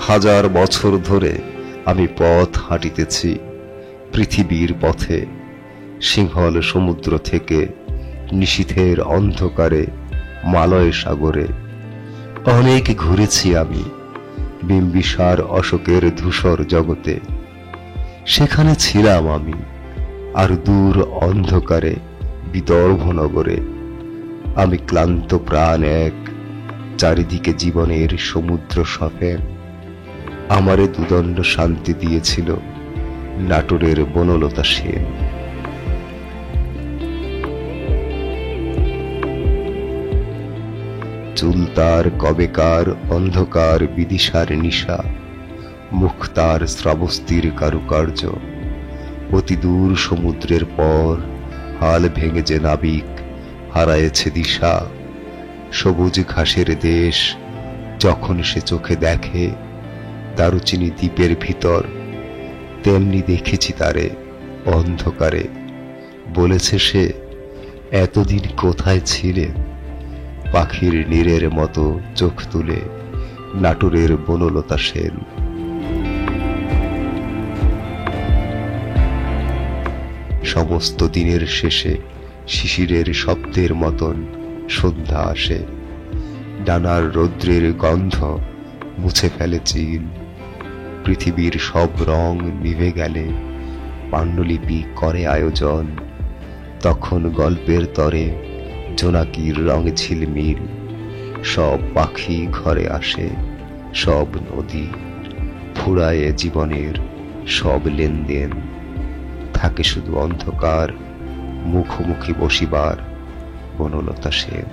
হাজার বছর ধরে আমি পথ হাঁটিতেছি পৃথিবীর পথে, সিংহল সমুদ্র থেকে নিশীথের অন্ধকারে মালয় সাগরে। অনেক ঘুরেছি আমি বিম্বিসার অশোকের ধূসর জগতে, সেখানে ছিলাম আমি আর দূর অন্ধকারে বিদর্ভ নগরে। আমি ক্লান্ত প্রাণ এক, চারিদিকে জীবনের সমুদ্র সফেন। আমারে দুদণ্ড শান্তি দিয়েছিল নাটোরের বনলতা সেন। চুল তার কবেকার অন্ধকার বিদিশার নিশা, মুখ তার শ্রাবস্তির কারুকার্য। অতি দূর সমুদ্রের পর হাল ভেঙে যে নাবিক হারায়েছে দিশা। সবুজ ঘাসের দেশ যখন সে চোখে দেখে দারুচিনি দ্বীপের ভিতর, তেমনি দেখেছি তারে অন্ধকারে। বলেছে সে, এতদিন কোথায় ছিলে? পাখির নীরের মতো চোখ তুলে নাটোরের বনলতা সেন। সমস্ত দিনের শেষে শিশিরের শব্দের মতন সন্ধ্যা আসে। ডানার রৌদ্রের গন্ধ মুছে ফেলে চিল। পৃথিবীর সব রং নিভে গেলে পাণ্ডুলিপি করে আয়োজন। তখন গল্পের তরে জোনাকির রঙে ঝিলমিল। সব পাখি ঘরে আসে, সব নদী ফুরায়ে জীবনের সব লেনদেন। থাকে শুধু অন্ধকার, মুখোমুখি বসিবার বনলতা সেন।